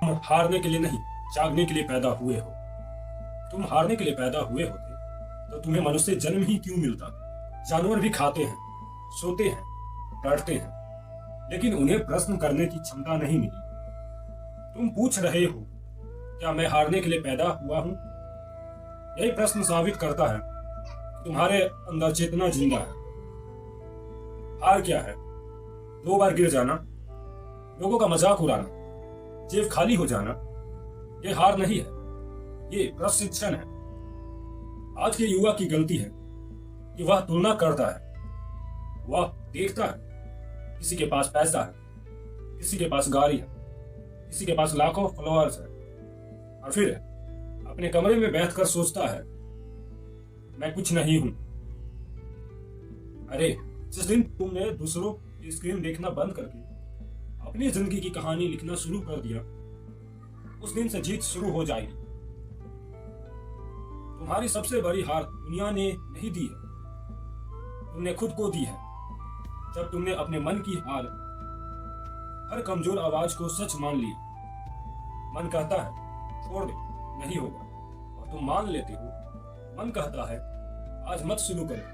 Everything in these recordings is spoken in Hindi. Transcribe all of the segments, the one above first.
तुम हारने के लिए नहीं, जागने के लिए पैदा हुए हो। तुम हारने के लिए पैदा हुए होते तो तुम्हें मनुष्य जन्म ही क्यों मिलता। जानवर भी खाते हैं, सोते हैं, डरते हैं, लेकिन उन्हें प्रश्न करने की क्षमता नहीं मिली। तुम पूछ रहे हो, क्या मैं हारने के लिए पैदा हुआ हूं? यही प्रश्न साबित करता है कि तुम्हारे अंदर चेतना जिंदा है। हार क्या है? 2 बार गिर जाना, लोगों का मजाक उड़ाना, जेब खाली हो जाना, ये हार नहीं है, ये प्रशिक्षण है। आज के युवा की गलती है कि वह तुलना करता है। वह देखता है किसी के पास पैसा है, किसी के पास गाड़ी है, किसी के पास लाखों फॉलोअर्स है, और फिर अपने कमरे में बैठकर सोचता है, मैं कुछ नहीं हूं। अरे, जिस दिन तुमने दूसरों की स्क्रीन देखना बंद करके अपनी जिंदगी की कहानी लिखना शुरू कर दिया, उस दिन से जीत शुरू हो जाएगी। तुम्हारी सबसे बड़ी हार दुनिया ने नहीं दी है, तुमने खुद को दी है। जब तुमने अपने मन की हार, हर कमजोर आवाज को सच मान लिया। मन कहता है छोड़ दे, नहीं होगा, और तुम मान लेते हो। मन कहता है आज मत शुरू करें,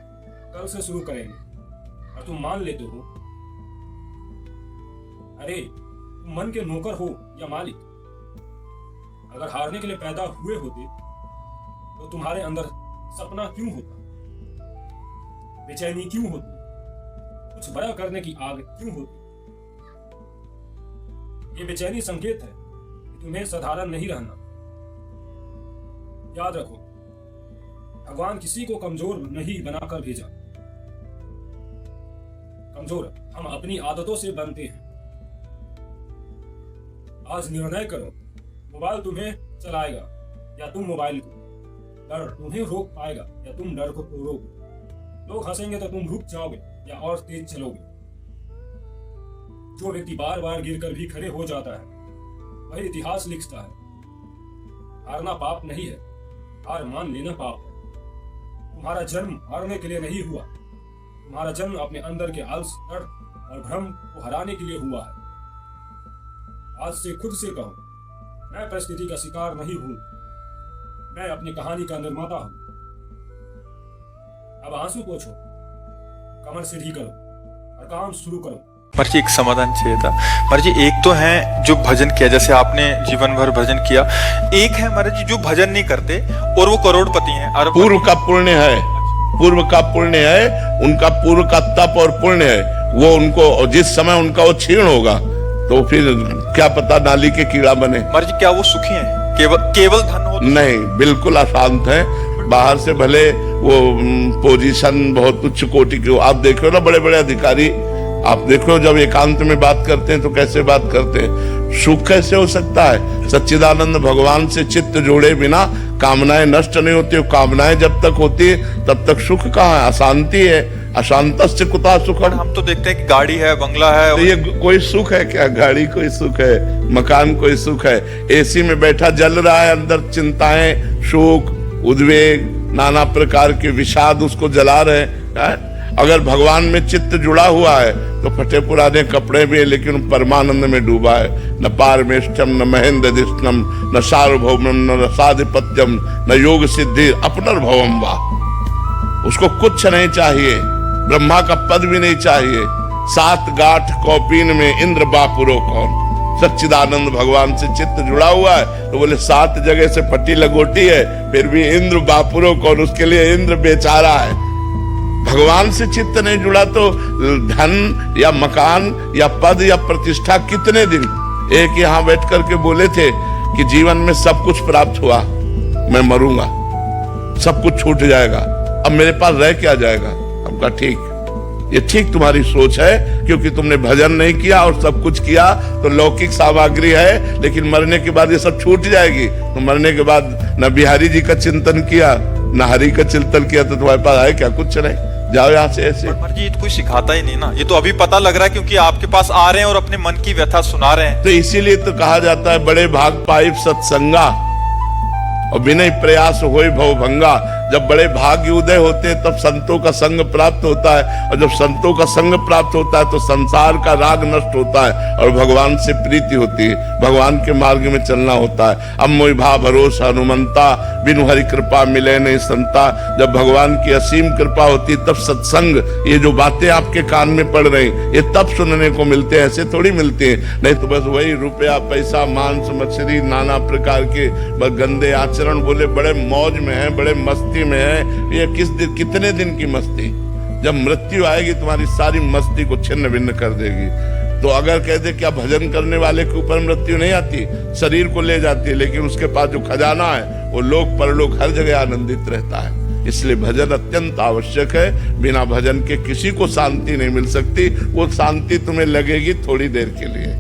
कल से शुरू करेंगे, और तुम मान लेते हो। अरे, तुम मन के नौकर हो या मालिक? अगर हारने के लिए पैदा हुए होते तो तुम्हारे अंदर सपना क्यों होता, बेचैनी क्यों होती, कुछ बड़ा करने की आग क्यों होती? ये बेचैनी संकेत है कि तुम्हें साधारण नहीं रहना। याद रखो, भगवान किसी को कमजोर नहीं बनाकर भेजा। कमजोर हम अपनी आदतों से बनते हैं। आज निर्णय करो, मोबाइल तुम्हें चलाएगा या तुम मोबाइल को। डर तुम्हें रोक पाएगा या तुम डर को तोड़ोगे। लोग हंसेंगे तो तुम रुक जाओगे या और तेज चलोगे। जो व्यक्ति बार बार गिरकर भी खड़े हो जाता है, वही इतिहास लिखता है। हारना पाप नहीं है, हार मान लेना पाप है। तुम्हारा जन्म हारने के लिए नहीं हुआ, तुम्हारा जन्म अपने अंदर के आलस, डर और भ्रम को हराने के लिए हुआ है। आज से खुद से कहो, मैं परिस्थिति का शिकार नहीं हूं, मैं अपनी कहानी का निर्माता हूं। अब आंसू पोंछो, कमर सीधी करो और काम शुरू करो। पर जी एक समाधान चाहिए था। पर जी एक तो है जो भजन किया, जैसे आपने जीवन भर भजन किया। एक है महाराज जी जो भजन नहीं करते और वो करोड़पति हैं। पूर्व का पुण्य है, पूर्व का पुण्य है, उनका पूर्व का तप और पुण्य है। वो उनको जिस समय उनका वो क्षीण होगा तो फिर क्या पता नाली के कीड़ा बने। महाराज जी क्या वो सुखी हैं? केवल धन हो? नहीं, बिल्कुल अशांत है। बाहर से भले वो पोजीशन बहुत उच्च कोटि की हो, आप देखो ना बड़े बड़े अधिकारी, आप देखो जब एकांत में बात करते हैं तो कैसे बात करते हैं। सुख कैसे हो सकता है? सच्चिदानंद भगवान से चित्त जोड़े बिना कामनाएं नष्ट नहीं होती। कामनाएं जब तक होती है तब तक सुख कहाँ है? अशांति है। अशांतस्य कुतः सुखम। हम तो देखते हैं कि गाड़ी है, बंगला है, तो ये कोई सुख है क्या? गाड़ी कोई सुख है? मकान कोई सुख है? एसी में बैठा जल रहा है, अंदर चिंताएं, शोक, उद्वेग, नाना प्रकार के विषाद उसको जला रहे हैं। अगर भगवान में चित्त जुड़ा हुआ है तो फटे पुराने कपड़े भी है लेकिन परमानंद में डूबा है। न पारमेष्ठम, न महेंद्र दिष्टम, न सार्वभौमम, न रसाधिपत्यम, न योग सिद्धि अपनर्भवम वा। उसको कुछ नहीं चाहिए, ब्रह्मा का पद भी नहीं चाहिए। 7 गांठ कौपीन में इंद्र बापुरो कौन? सच्चिदानंद भगवान से चित्त जुड़ा हुआ है तो बोले 7 जगह से फटी लगोटी है, फिर भी इंद्र बापुरो कौन? उसके लिए इंद्र बेचारा है। भगवान से चित्त नहीं जुड़ा तो धन या मकान या पद या प्रतिष्ठा कितने दिन? एक यहाँ बैठ करके बोले थे कि जीवन में सब कुछ प्राप्त हुआ, मैं मरूंगा, सब कुछ छूट जाएगा, अब मेरे पास रह क्या जाएगा? हमका ठीक, ये ठीक तुम्हारी सोच है, क्योंकि तुमने भजन नहीं किया और सब कुछ किया तो लौकिक सामग्री है, लेकिन मरने के बाद ये सब छूट जाएगी। तो मरने के बाद न बिहारी जी का चिंतन किया, न हरि का चिंतन किया, तो तुम्हारे पास है क्या? कुछ नहीं। जाओ यहाँ से ऐसे। पर जी ये तो कोई सिखाता ही नहीं ना, ये तो अभी पता लग रहा है क्योंकि आपके पास आ रहे हैं और अपने मन की व्यथा सुना रहे हैं। तो इसीलिए तो कहा जाता है बड़े भाग पाइप सत्संगा और विनय प्रयास होय भव भंगा। जब बड़े भाग्य उदय होते हैं तब संतों का संग प्राप्त होता है, और जब संतों का संग प्राप्त होता है तो संसार का राग नष्ट होता है और भगवान से प्रीति होती है, भगवान के मार्ग में चलना होता है। अब मोहि भाव भरोसा हनुमंता, बिनु हरि कृपा मिले नहीं संता। जब भगवान की असीम कृपा होती तब सत्संग, ये जो बातें आपके कान में पड़ रही ये तब सुनने को मिलते हैं, ऐसे थोड़ी मिलते हैं। नहीं तो बस वही रुपया पैसा मांस मछली नाना प्रकार के बस गंदे आचरण, बोले बड़े मौज में है, बड़े मस्ती में है। ये कितने दिन की मस्ती, जब मृत्यु आएगी तुम्हारी सारी मस्ती को छिन्न भिन्न कर देगी। तो अगर कह दे क्या भजन करने वाले के ऊपर मृत्यु नहीं आती, शरीर को ले जाती है, लेकिन उसके पास जो खजाना है वो लोक परलोक हर जगह आनंदित रहता है। इसलिए भजन अत्यंत आवश्यक है। बिना भजन के किसी को शांति नहीं मिल सकती। वो शांति तुम्हें लगेगी थोड़ी देर के लिए।